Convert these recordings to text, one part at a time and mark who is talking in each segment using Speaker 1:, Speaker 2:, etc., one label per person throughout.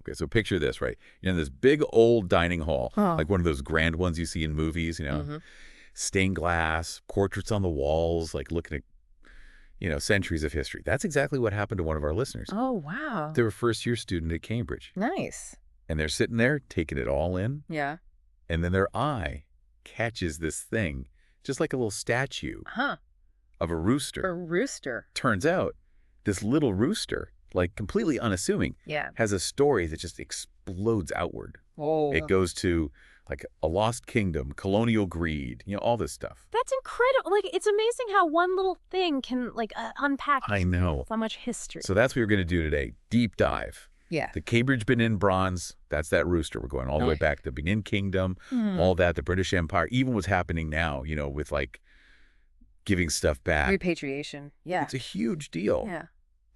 Speaker 1: Okay, so picture this, right? You're in this big old dining hall,
Speaker 2: Oh.
Speaker 1: like one of those grand ones you see in movies, stained glass, portraits on the walls, like looking at, centuries of history. That's exactly what happened to one of our listeners.
Speaker 2: Oh, wow.
Speaker 1: They were a first-year student at Cambridge,
Speaker 2: Nice.
Speaker 1: and they're sitting there taking it all in,
Speaker 2: Yeah.
Speaker 1: and then their eye catches this thing, just like a little statue
Speaker 2: Huh.
Speaker 1: of a rooster.
Speaker 2: A rooster.
Speaker 1: Turns out, this little rooster, like completely unassuming,
Speaker 2: Yeah.
Speaker 1: has a story that just explodes outward.
Speaker 2: Oh.
Speaker 1: It goes to like a lost kingdom, colonial greed, all this stuff.
Speaker 2: That's incredible. Like, it's amazing how one little thing can, like, unpack
Speaker 1: I know.
Speaker 2: so much history.
Speaker 1: So that's what we're going to do today. Deep dive.
Speaker 2: Yeah.
Speaker 1: The Cambridge Benin bronze, that's that rooster. We're going all the way back to the Benin Kingdom, all that, the British Empire, even what's happening now, with like giving stuff back.
Speaker 2: Repatriation. Yeah.
Speaker 1: It's a huge deal.
Speaker 2: Yeah.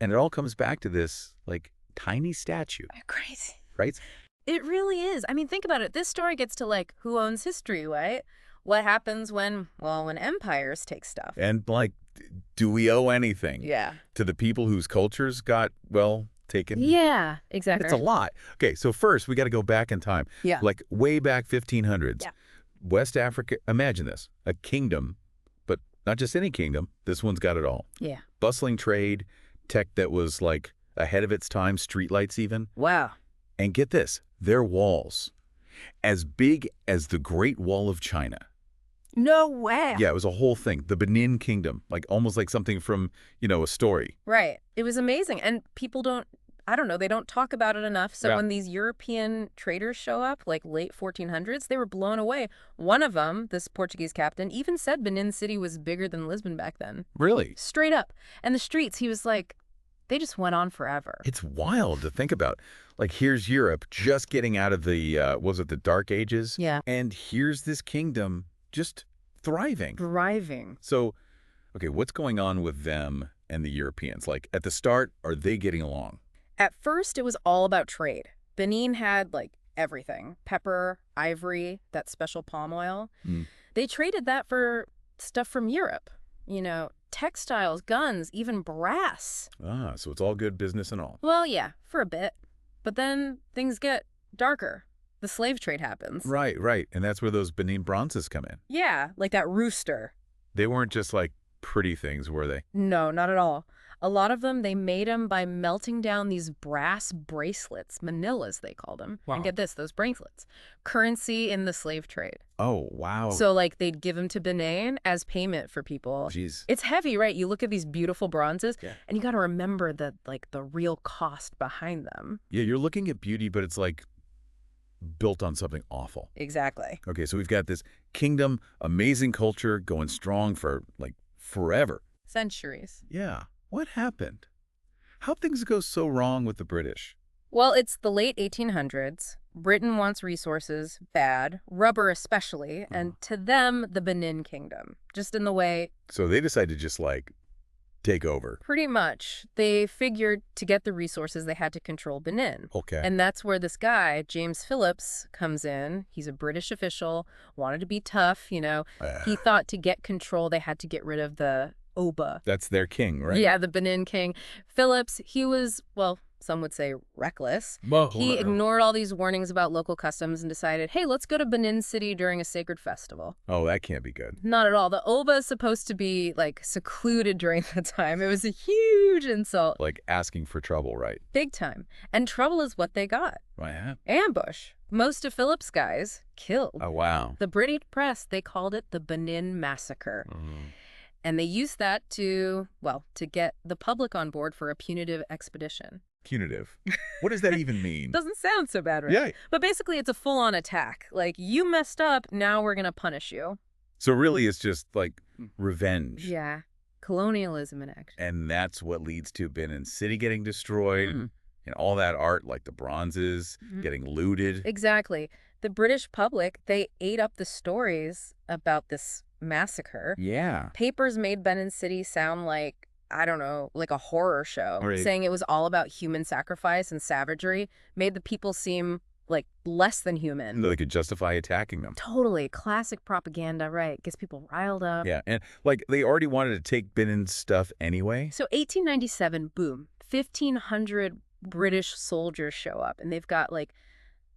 Speaker 1: And it all comes back to this like tiny statue,
Speaker 2: Crazy.
Speaker 1: right?
Speaker 2: It really is. I mean, think about it. This story gets to, like, who owns history, right? What happens when empires take stuff?
Speaker 1: And like, do we owe anything
Speaker 2: Yeah.
Speaker 1: to the people whose cultures got, taken?
Speaker 2: Yeah, exactly.
Speaker 1: It's a lot. Okay, so first we got to go back in time.
Speaker 2: Yeah.
Speaker 1: Like way back 1500s.
Speaker 2: Yeah.
Speaker 1: West Africa, imagine this, a kingdom, but not just any kingdom. This one's got it all.
Speaker 2: Yeah.
Speaker 1: Bustling trade, tech that was like ahead of its time, streetlights even.
Speaker 2: Wow.
Speaker 1: And get this, their walls, as big as the Great Wall of China.
Speaker 2: No way.
Speaker 1: Yeah, it was a whole thing. The Benin Kingdom, like almost like something from, a story.
Speaker 2: Right. It was amazing. And people they don't talk about it enough. So
Speaker 1: Yeah.
Speaker 2: when these European traders show up, like late 1400s, they were blown away. One of them, this Portuguese captain, even said Benin City was bigger than Lisbon back then.
Speaker 1: Really?
Speaker 2: Straight up. And the streets, he was like, they just went on forever.
Speaker 1: It's wild to think about. Like, here's Europe just getting out of the, the Dark Ages?
Speaker 2: Yeah.
Speaker 1: And here's this kingdom just thriving.
Speaker 2: Thriving.
Speaker 1: So, okay, what's going on with them and the Europeans? Like, at the start, are they getting along?
Speaker 2: At first, it was all about trade. Benin had, like, everything. Pepper, ivory, that special palm oil. They traded that for stuff from Europe. Textiles, guns, even brass.
Speaker 1: Ah, so it's all good business and all.
Speaker 2: Well, yeah, for a bit. But then things get darker. The slave trade happens.
Speaker 1: Right, right. And that's where those Benin bronzes come in.
Speaker 2: Yeah, like that rooster.
Speaker 1: They weren't just like pretty things, were they?
Speaker 2: No, not at all. A lot of them, they made them by melting down these brass bracelets, manillas they called them.
Speaker 1: Wow.
Speaker 2: And get this, those bracelets. Currency in the slave trade.
Speaker 1: Oh, wow.
Speaker 2: So, like, they'd give them to Benin as payment for people.
Speaker 1: Jeez.
Speaker 2: It's heavy, right? You look at these beautiful bronzes,
Speaker 1: Yeah.
Speaker 2: and you got to remember the real cost behind them.
Speaker 1: Yeah, you're looking at beauty, but it's like built on something awful.
Speaker 2: Exactly.
Speaker 1: Okay, so we've got this kingdom, amazing culture, going strong for, like, forever.
Speaker 2: Centuries.
Speaker 1: Yeah. What happened? How'd things go so wrong with the British?
Speaker 2: Well, it's the late 1800s. Britain wants resources, bad, rubber especially, and to them, the Benin Kingdom. Just in the way,
Speaker 1: So they decided to just, like, take over.
Speaker 2: pretty much, they figured to get the resources, they had to control Benin.
Speaker 1: Okay.
Speaker 2: And that's where this guy, James Phillips, comes in. He's a British official, wanted to be tough, He thought to get control, they had to get rid of the Oba.
Speaker 1: That's their king, right?
Speaker 2: Yeah, the Benin king. Phillips, he was, some would say reckless. He ignored all these warnings about local customs and decided, hey, let's go to Benin City during a sacred festival.
Speaker 1: Oh, that can't be good.
Speaker 2: Not at all. The Oba is supposed to be, like, secluded during that time. It was a huge insult.
Speaker 1: Like asking for trouble, right?
Speaker 2: Big time. And trouble is what they got.
Speaker 1: Right.
Speaker 2: Ambush. Most of Phillips' guys killed.
Speaker 1: Oh, wow.
Speaker 2: The British press, they called it the Benin Massacre. And they used that to get the public on board for a punitive expedition.
Speaker 1: Punitive. What does that even mean?
Speaker 2: Doesn't sound so bad, right?
Speaker 1: Yeah.
Speaker 2: But basically, it's a full-on attack. Like, you messed up, now we're going to punish you.
Speaker 1: So really, it's just like revenge.
Speaker 2: Yeah. Colonialism in action.
Speaker 1: And that's what leads to Benin City getting destroyed and all that art, like the bronzes, getting looted.
Speaker 2: Exactly. The British public, they ate up the stories about this massacre.
Speaker 1: Yeah.
Speaker 2: Papers made Benin City sound like, I don't know, like a horror show.
Speaker 1: Right.
Speaker 2: Saying it was all about human sacrifice and savagery made the people seem like less than human.
Speaker 1: They could justify attacking them.
Speaker 2: Totally. Classic propaganda, right? Gets people riled up.
Speaker 1: Yeah. And like they already wanted to take Benin's stuff anyway.
Speaker 2: So 1897, boom. 1,500 British soldiers show up, and they've got, like,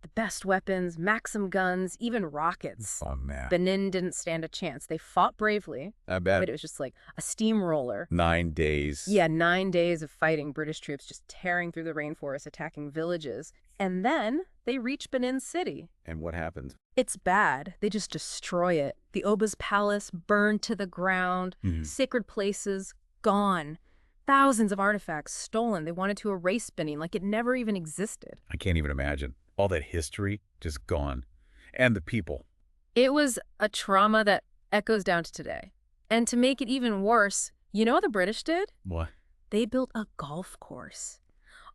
Speaker 2: the best weapons, Maxim guns, even rockets.
Speaker 1: Oh, man.
Speaker 2: Benin didn't stand a chance. They fought bravely,
Speaker 1: I bet.
Speaker 2: but it was just like a steamroller.
Speaker 1: 9 days.
Speaker 2: Yeah, 9 days of fighting, British troops just tearing through the rainforest, attacking villages. And then they reach Benin City.
Speaker 1: And what happened?
Speaker 2: It's bad. They just destroy it. The Oba's palace burned to the ground. Sacred places gone. Thousands of artifacts stolen. They wanted to erase Benin like it never even existed.
Speaker 1: I can't even imagine. All that history just gone. And the people.
Speaker 2: It was a trauma that echoes down to today. And to make it even worse, you know what the British did?
Speaker 1: What?
Speaker 2: They built a golf course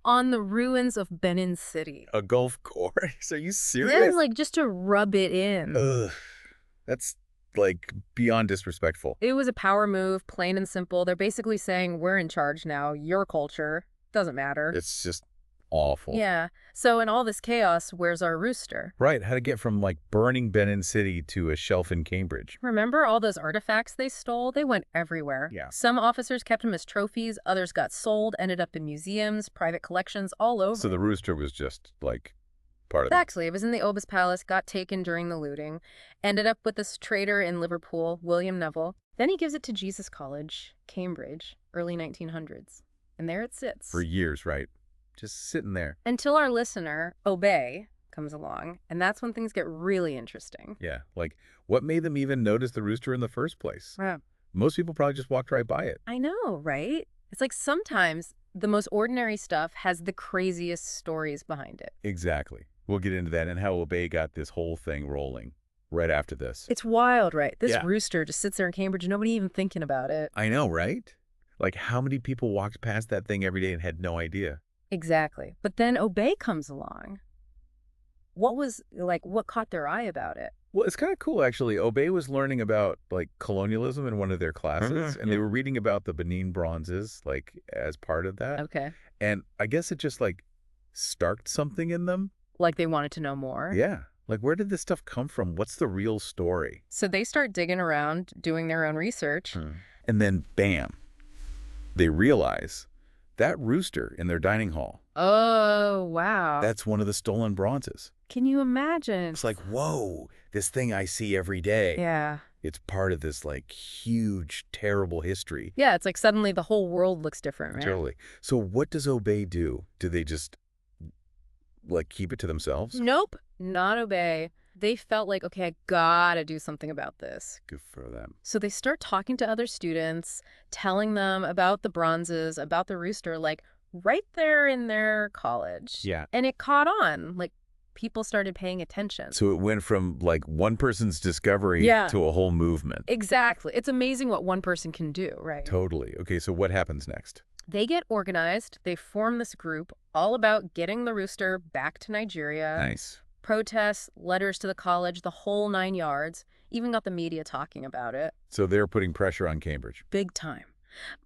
Speaker 2: on the ruins of Benin City.
Speaker 1: A golf course? Are you serious?
Speaker 2: Then, like, just to rub it in.
Speaker 1: Ugh. That's, like, beyond disrespectful.
Speaker 2: It was a power move, plain and simple. They're basically saying, we're in charge now. Your culture doesn't matter.
Speaker 1: It's just awful.
Speaker 2: Yeah. So in all this chaos, where's our rooster?
Speaker 1: Right. How to get from, like, burning Benin City to a shelf in Cambridge.
Speaker 2: Remember all those artifacts they stole? They went everywhere.
Speaker 1: Yeah.
Speaker 2: Some officers kept them as trophies. Others got sold, ended up in museums, private collections, all over.
Speaker 1: So the rooster was just, like, part of it.
Speaker 2: Exactly. It was in the Oba's palace, got taken during the looting, ended up with this trader in Liverpool, William Neville. Then he gives it to Jesus College, Cambridge, early 1900s. And there it sits.
Speaker 1: For years, right? Just sitting there.
Speaker 2: Until our listener, Obey, comes along, and that's when things get really interesting.
Speaker 1: Yeah. Like, what made them even notice the rooster in the first place?
Speaker 2: Yeah.
Speaker 1: Most people probably just walked right by it.
Speaker 2: I know, right? It's like sometimes the most ordinary stuff has the craziest stories behind it.
Speaker 1: Exactly. We'll get into that and how Obey got this whole thing rolling right after this.
Speaker 2: It's wild, right? This
Speaker 1: Yeah.
Speaker 2: rooster just sits there in Cambridge, nobody even thinking about it.
Speaker 1: I know, right? Like, how many people walked past that thing every day and had no idea?
Speaker 2: Exactly. But then Obey comes along. What caught their eye about it?
Speaker 1: Well, it's kind of cool, actually. Obey was learning about, like, colonialism in one of their classes, and they were reading about the Benin bronzes, like, as part of that.
Speaker 2: Okay.
Speaker 1: And I guess it just, like, sparked something in them.
Speaker 2: Like they wanted to know more?
Speaker 1: Yeah. Like, where did this stuff come from? What's the real story?
Speaker 2: So they start digging around, doing their own research.
Speaker 1: And then, bam, they realize that rooster in their dining hall,
Speaker 2: Oh, wow.
Speaker 1: that's one of the stolen bronzes.
Speaker 2: Can you imagine?
Speaker 1: It's like, whoa, this thing I see every day.
Speaker 2: Yeah.
Speaker 1: It's part of this, like, huge, terrible history.
Speaker 2: Yeah, it's like suddenly the whole world looks different, right?
Speaker 1: Totally. So what does Obey do? Do they just, like, keep it to themselves?
Speaker 2: Nope, not Obey. They felt like, okay, I gotta do something about this.
Speaker 1: Good for them.
Speaker 2: So they start talking to other students, telling them about the bronzes, about the rooster, like right there in their college.
Speaker 1: Yeah.
Speaker 2: And it caught on. Like people started paying attention.
Speaker 1: So it went from, like, one person's discovery to a whole movement.
Speaker 2: Exactly. It's amazing what one person can do, right?
Speaker 1: Totally. Okay, so what happens next?
Speaker 2: They get organized. They form this group all about getting the rooster back to Nigeria.
Speaker 1: Nice.
Speaker 2: Protests, letters to the college, the whole 9 yards. Even got the media talking about it.
Speaker 1: So they're putting pressure on Cambridge.
Speaker 2: Big time.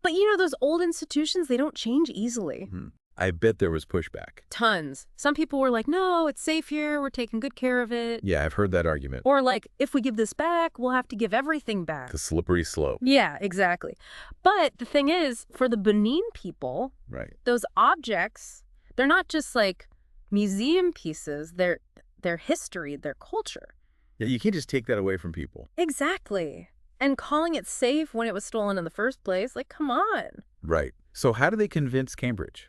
Speaker 2: But you know, those old institutions, they don't change easily.
Speaker 1: I bet there was pushback.
Speaker 2: Tons. Some people were like, no, it's safe here. We're taking good care of it.
Speaker 1: Yeah, I've heard that argument.
Speaker 2: Or like, if we give this back, we'll have to give everything back.
Speaker 1: The slippery slope.
Speaker 2: Yeah, exactly. But the thing is, for the Benin people,
Speaker 1: Right.
Speaker 2: those objects, they're not just like museum pieces. They're their history, their culture.
Speaker 1: Yeah, you can't just take that away from people.
Speaker 2: Exactly. And calling it safe when it was stolen in the first place, like, come on.
Speaker 1: Right. So how do they convince Cambridge?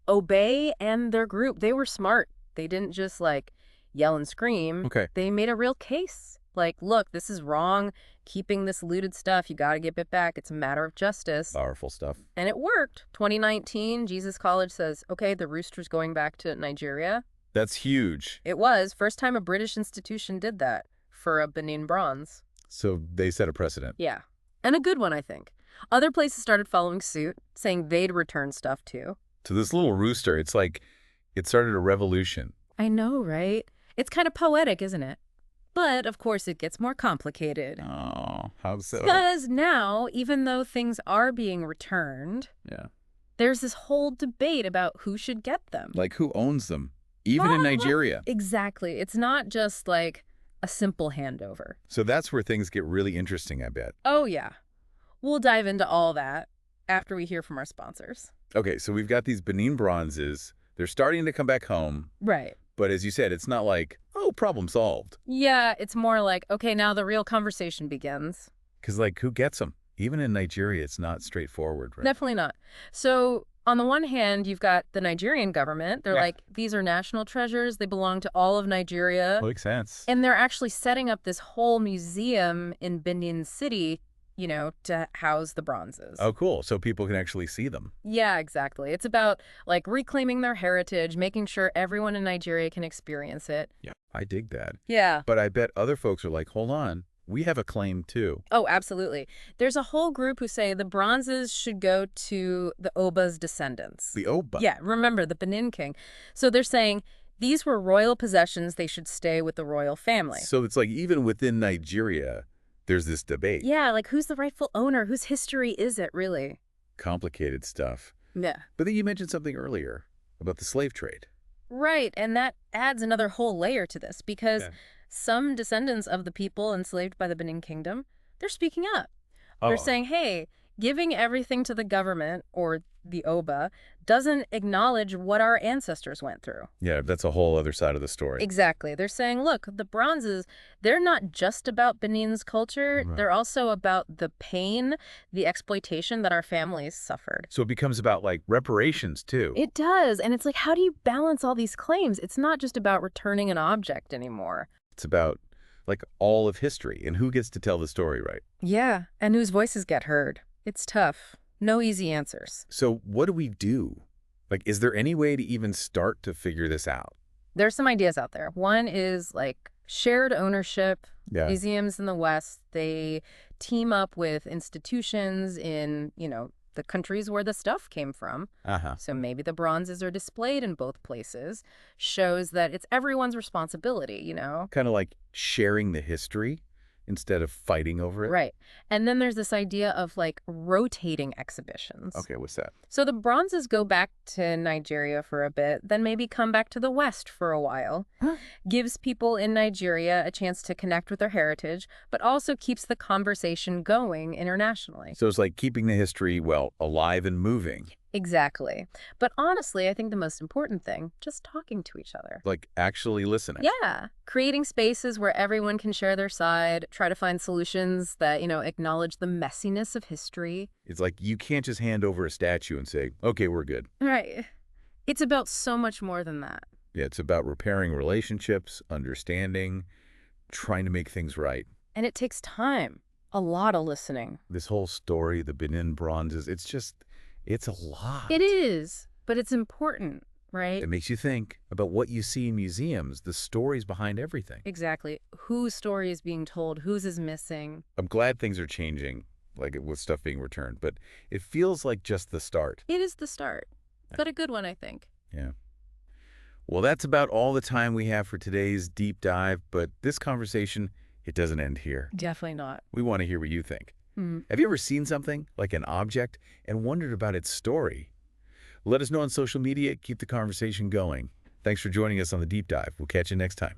Speaker 2: Obey and their group, they were smart. They didn't just, like, yell and scream.
Speaker 1: Okay.
Speaker 2: They made a real case. Like, look, this is wrong. Keeping this looted stuff, you got to give it back. It's a matter of justice.
Speaker 1: Powerful stuff.
Speaker 2: And it worked. 2019, Jesus College says, okay, the rooster's going back to Nigeria.
Speaker 1: That's huge.
Speaker 2: It was. First time a British institution did that for a Benin bronze.
Speaker 1: So they set a precedent.
Speaker 2: Yeah. And a good one, I think. Other places started following suit, saying they'd return stuff too.
Speaker 1: To this little rooster, it's like it started a revolution.
Speaker 2: I know, right? It's kind of poetic, isn't it? But, of course, it gets more complicated.
Speaker 1: Oh, how so?
Speaker 2: Because now, even though things are being returned,
Speaker 1: Yeah.
Speaker 2: there's this whole debate about who should get them.
Speaker 1: Like, who owns them? Even in Nigeria.
Speaker 2: Exactly. It's not just like a simple handover.
Speaker 1: So that's where things get really interesting, I bet.
Speaker 2: Oh, yeah. We'll dive into all that after we hear from our sponsors.
Speaker 1: Okay, so we've got these Benin bronzes They're starting to come back home.
Speaker 2: Right.
Speaker 1: But as you said, it's not like, oh, problem solved.
Speaker 2: Yeah, it's more like, okay, now the real conversation begins.
Speaker 1: Because, like, who gets them? Even in Nigeria, it's not straightforward, right?
Speaker 2: Definitely not. So on the one hand, you've got the Nigerian government. They're like, these are national treasures. They belong to all of Nigeria.
Speaker 1: Makes sense.
Speaker 2: And they're actually setting up this whole museum in Benin City, to house the bronzes.
Speaker 1: Oh, cool. So people can actually see them.
Speaker 2: Yeah, exactly. It's about, like, reclaiming their heritage, making sure everyone in Nigeria can experience it.
Speaker 1: Yeah, I dig that.
Speaker 2: Yeah.
Speaker 1: But I bet other folks are like, hold on, we have a claim too.
Speaker 2: Oh, absolutely. There's a whole group who say the bronzes should go to the Oba's descendants.
Speaker 1: The Oba?
Speaker 2: Yeah, remember, the Benin king. So they're saying these were royal possessions. They should stay with the royal family.
Speaker 1: So it's like even within Nigeria, there's this debate.
Speaker 2: Yeah, like who's the rightful owner? Whose history is it, really?
Speaker 1: Complicated stuff.
Speaker 2: Yeah.
Speaker 1: But then you mentioned something earlier about the slave trade.
Speaker 2: Right, and that adds another whole layer to this because some descendants of the people enslaved by the Benin Kingdom, they're speaking up. They're saying, hey, giving everything to the government or the Oba doesn't acknowledge what our ancestors went through.
Speaker 1: Yeah, that's a whole other side of the story.
Speaker 2: Exactly. They're saying, look, the bronzes, they're not just about Benin's culture.
Speaker 1: Right.
Speaker 2: They're also about the pain, the exploitation that our families suffered.
Speaker 1: So it becomes about, like, reparations, too.
Speaker 2: It does. And it's like, how do you balance all these claims? It's not just about returning an object anymore.
Speaker 1: It's about, like, all of history and who gets to tell the story, right?
Speaker 2: Yeah, and whose voices get heard. It's tough. No easy answers.
Speaker 1: So what do we do? Like, is there any way to even start to figure this out?
Speaker 2: There's some ideas out there. One is like shared ownership.
Speaker 1: Yeah.
Speaker 2: Museums in the West, they team up with institutions in, the countries where the stuff came from. So maybe the bronzes are displayed in both places. Shows that it's everyone's responsibility,
Speaker 1: Kind of like sharing the history instead of fighting over it?
Speaker 2: Right. And then there's this idea of like rotating exhibitions.
Speaker 1: Okay, what's that?
Speaker 2: So the bronzes go back to Nigeria for a bit, then maybe come back to the West for a while. Gives people in Nigeria a chance to connect with their heritage, but also keeps the conversation going internationally.
Speaker 1: So it's like keeping the history, well, alive and moving.
Speaker 2: Exactly. But honestly, I think the most important thing, just talking to each other.
Speaker 1: Like actually listening.
Speaker 2: Yeah. Creating spaces where everyone can share their side, try to find solutions that, acknowledge the messiness of history.
Speaker 1: It's like you can't just hand over a statue and say, okay, we're good.
Speaker 2: Right. It's about so much more than that.
Speaker 1: Yeah, it's about repairing relationships, understanding, trying to make things right.
Speaker 2: And it takes time. A lot of listening.
Speaker 1: This whole story, the Benin bronzes, it's a lot.
Speaker 2: It is, but it's important, right?
Speaker 1: It makes you think about what you see in museums, the stories behind everything.
Speaker 2: Exactly. Whose story is being told, whose is missing.
Speaker 1: I'm glad things are changing, like with stuff being returned, but it feels like just the start.
Speaker 2: It is the start, but a good one, I think.
Speaker 1: Yeah. Well, that's about all the time we have for today's deep dive, but this conversation, it doesn't end here.
Speaker 2: Definitely not.
Speaker 1: We want to hear what you think. Have you ever seen something, like an object, and wondered about its story? Let us know on social media. Keep the conversation going. Thanks for joining us on the Deep Dive. We'll catch you next time.